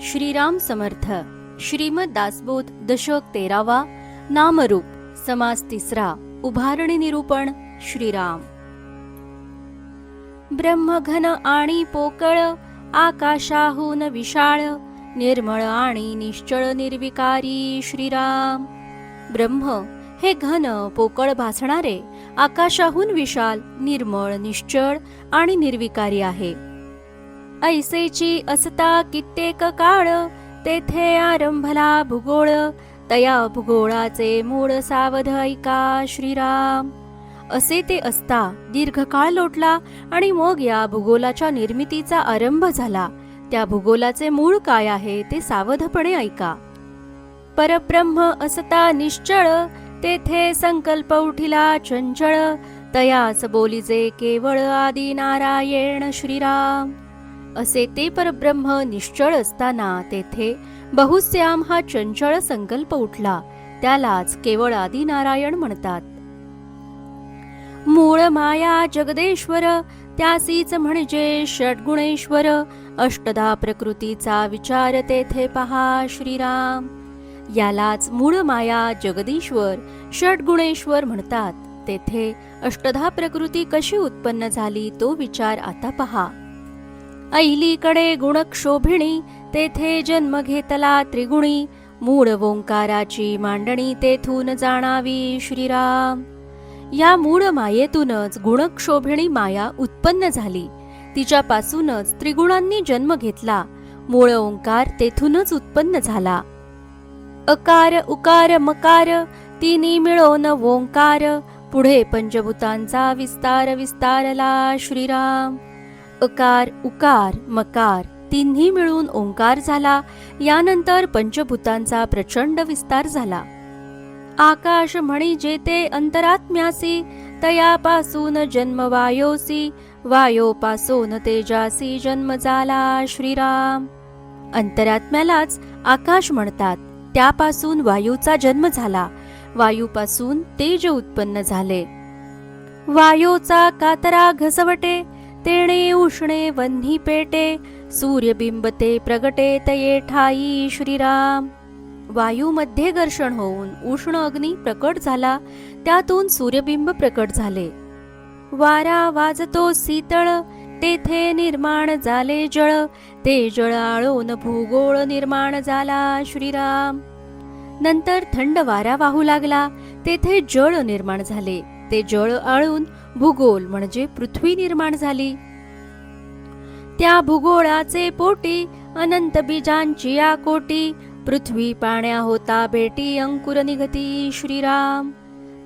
श्रीराम समर्थ. श्रीमद दासबोध दशक 13वा. नामरूप समास 3. उभारणी निरूपण. श्रीराम. ब्रह्मघन आणि पोकळ, आकाशाहून विशाळ, निर्मळ आणि निश्चळ निर्विकारी श्रीराम. ब्रह्म हे घन पोकळ भासणारे, आकाशाहून विशाल, निर्मळ, निश्चळ आणि निर्विकारी आहे. ऐसेची असता कित्येक काळ, तेथे आरंभला भूगोळ, तया भूगोळाचे मूळ सावध ऐका श्रीराम. असे ते असता दीर्घकाळ लोटला आणि मग या भूगोलाच्या निर्मितीचा आरंभ झाला. त्या भूगोलाचे मूळ काय आहे ते सावधपणे ऐका. परब्रह्म असता निश्चळ, तेथे संकल्प उठिला चंचळ, तयाच बोलिजे केवळ आदि नारायण श्रीराम. असे ते परब्रह्म निश्चळ असताना तेथे बहुश्याम हा चंचळ संकल्प उठला, त्यालाच केवळ आदि नारायण म्हणतात. मूळ माया जगदेश्वर, त्यासीच म्हणजे षड्गुणेश्वर, अष्टधा प्रकृतीचा विचार तेथे पहा श्रीराम. यालाच मूळ माया जगदीश्वर षड्गुणेश्वर म्हणतात. तेथे अष्टधा प्रकृती कशी उत्पन्न झाली तो विचार आता पहा. ऐलीकडे गुणक्षोभिणी, तेथे जन्म घेतला त्रिगुणी, मूळ ओंकाराची मांडणी तेथून जाणावी श्रीराम. या मूळ मायेतूनच गुणक्षोभिणी माया उत्पन्न झाली. तिच्यापासूनच त्रिगुणांनी जन्म घेतला. मूळ ओंकार तेथूनच उत्पन्न झाला. अकार उकार मकार, तिन्ही मिळून ओंकार, पुढे पंचभूतांचा विस्तार विस्तारला श्रीराम. अकार उकार मकार तिन्ही मिळून ओंकार झाला. यानंतर पंचभूतांचा प्रचंड विस्तार झाला. आकाश म्हणी जेते अंतरात्म्यासी, तयापासून जन्म वायोसी, वायोपासून तेजासी जन्म झाला श्रीराम. अंतरात्म्यालाच आकाश म्हणतात. त्यापासून वायूचा जन्म झाला. वायूपासून तेज उत्पन्न झाले. वायोचा कातरा घसवटे, तेणे उष्णे वन्ही पेटे, सूर्यबिंब ते प्रगटे तये ठाई श्रीराम. वायूमध्ये घर्षण होऊन उष्ण अग्नी प्रकट झाला. त्यातून सूर्यबिंब प्रकट झाले. वारा वाजतो शीतळ, तेथे निर्माण झाले जळ, ते जळ आळून भूगोळ निर्माण झाला श्रीराम. नंतर थंड वारा वाहू लागला. तेथे जळ निर्माण झाले. ते जळ आळून भूगोल म्हणजे पृथ्वी निर्माण झाली. त्या भूगोळाचे पोटी अनंत बीजांची या कोटी, पृथ्वी पाण्या होता भेटी अंकुर निघती श्रीराम.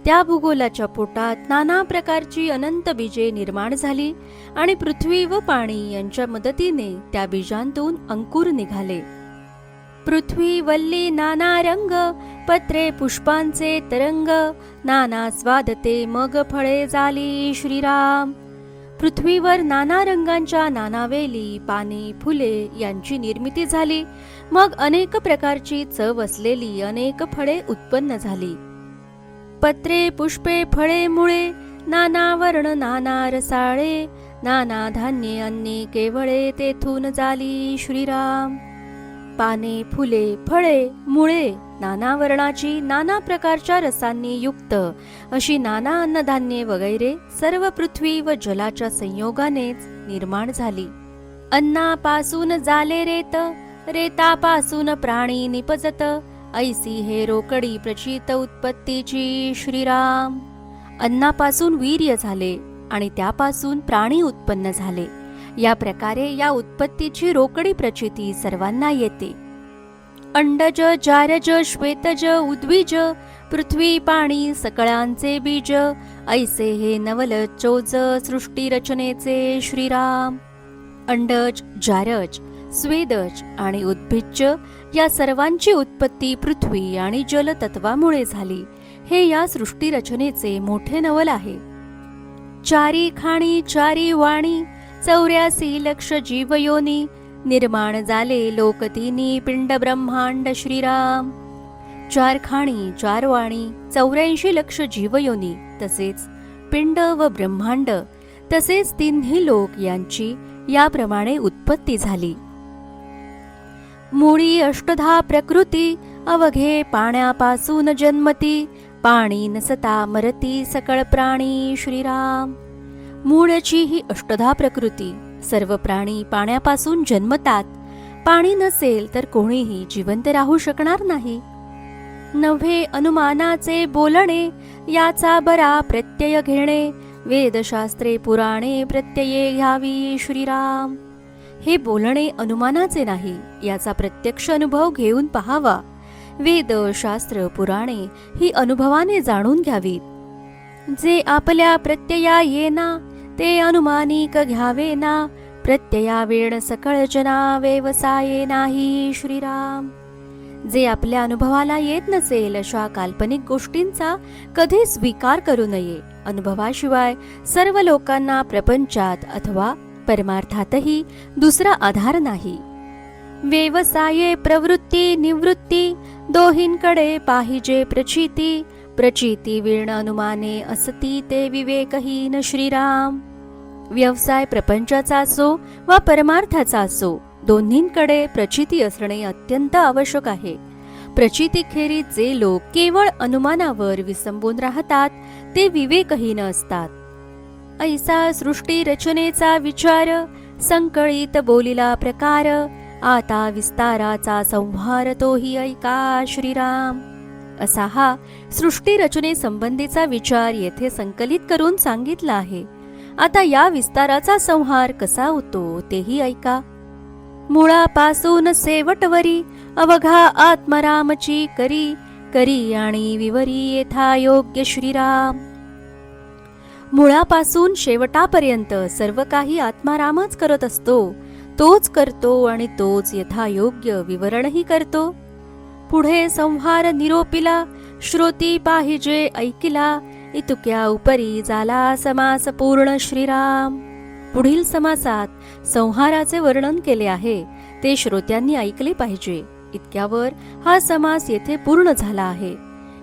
त्या भूगोलाच्या पोटात नाना प्रकारची अनंत बीजे निर्माण झाली आणि पृथ्वी व पाणी यांच्या मदतीने त्या बीजांतून अंकुर निघाले. पृथ्वी वल्ली नाना रंग, पत्रे पुष्पांचे तरंग, नाना स्वादते मग फळे झाली श्रीराम. पृथ्वीवर नाना रंगांच्या नाना वेली, पाने, फुले यांची निर्मिती झाली. मग अनेक प्रकारची चव असलेली अनेक फळे उत्पन्न झाली. पत्रे पुष्पे फळे मुळे, नाना वर्ण नाना रसाळे, नाना धान्ये अन्ने केवळे तेथून झाली श्रीराम. पाने, फुले, फळे, मुळे नाना वर्णाची, नाना प्रकारच्या रसांनी युक्त अशी नाना अन्नधान्ये वगैरे सर्व पृथ्वी व जलाच्या संयोगानेच निर्माण झाली. अन्नापासून झाले रेत, रेतापासून प्राणी निपजत, ऐसी हे रोकडी प्रचित उत्पत्तीची श्रीराम. अन्नापासून वीर्य झाले आणि त्यापासून प्राणी उत्पन्न झाले. या प्रकारे या उत्पत्तीची रोकडी प्रचिती सर्वांना येते. अंडज, जारज, श्वेतज, उद्विज, पृथ्वी पाणी सकळांचे बीज, ऐसे हे नवल चोज सृष्टी रचनेचे श्रीराम. अंडज, जारज, स्वेदज आणि उद्भिज या सर्वांची उत्पत्ती पृथ्वी आणि जलतत्वामुळे झाली. हे या सृष्टी रचनेचे मोठे नवल आहे. चारी खाणी चारी वाणी, 84 लक्ष जीवयोनी, निर्माण झाले लोकतिनी पिंड ब्रह्मांड श्रीराम. 4 खाणी 4 वाणी 84 लक्ष जीवयोनी, तसेच पिंड व ब्रह्मांड, तसेच तिन्ही लोक यांची याप्रमाणे उत्पत्ती झाली. मुळी अष्टधा प्रकृती अवघे पाण्यापासून जन्मती, पाणी नसता मरती सकळ प्राणी. श्रीराम. मूळची ही अष्टधा प्रकृती. सर्व प्राणी पाण्यापासून जन्मतात. पाणी नसेल तर कोणीही जिवंत राहू शकणार नाही. नव्हे अनुमानाचे बोलणे, याचा बरा प्रत्यय घेणे, वेदशास्त्रे पुराणे प्रत्यये घ्यावी. श्रीराम. हे बोलणे अनुमानाचे नाही, याचा प्रत्यक्ष अनुभव घेऊन पहावा. वेद शास्त्र पुराणे ही अनुभवाने जाणून घ्यावीत. जे आपल्या प्रत्यया येना, ते अनुमानिक घ्यावे ना. प्रत्यया वेण सकळ जना, व्यवसाये नाही. श्रीराम. जे आपल्या अनुभवाला येत नसेल अशा काल्पनिक गोष्टींचा कधी स्वीकार करू नये. अनुभवाशिवाय सर्व लोकांना प्रपंचात अथवा परमार्थातही दुसरा आधार नाही. व्यवसाये प्रवृत्ती निवृत्ती, दोहींकडे पाहिजे प्रचिती. प्रचिती विण अनुमाने असती, ते विवेकहीन. श्रीराम. व्यवसाय प्रपंचाचा असो वा परमार्थाचा असो, दोन्हींकडे प्रचिती असणे अत्यंत आवश्यक आहे. प्रचितीखेरीज जे लोक केवळ अनुमानावर विसंबून राहतात, ते विवेकहीन असतात. ऐसा सृष्टी रचनेचा विचार, संकळीत बोलिला प्रकार. आता विस्ताराचा संहार तोही ऐका. श्रीराम. असा हा सृष्टी रचने संबंधीचा विचार येथे संकलित करून सांगितला आहे. आता या विस्ताराचा संहार कसा होतो तेही ऐका. मुळापासून शेवटवरी अवघा आत्मरामची करी. करी आणि विवरी येथा योग्य. श्रीराम. मुळापासून शेवटापर्यंत सर्व काही आत्मारामच करत असतो. तोच करतो आणि तोच यथायोग्य विवरणही करतो. पुढे संहार निरोपिला, श्रोती पाहिजे ऐकिला. इतुक्या उपरी झाला समास पूर्ण. श्रीराम. पुढील समासात संहाराचे वर्णन केले आहे, ते श्रोत्यांनी ऐकले पाहिजे. इतक्यावर हा समास येथे पूर्ण झाला आहे.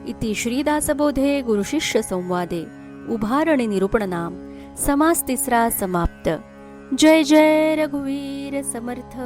इति श्रीदासबोधे गुरुशिष्य संवादे उभार आणि निरूपण नाम समास तिसरा समाप्त. जय जय रघुवीर समर्थ.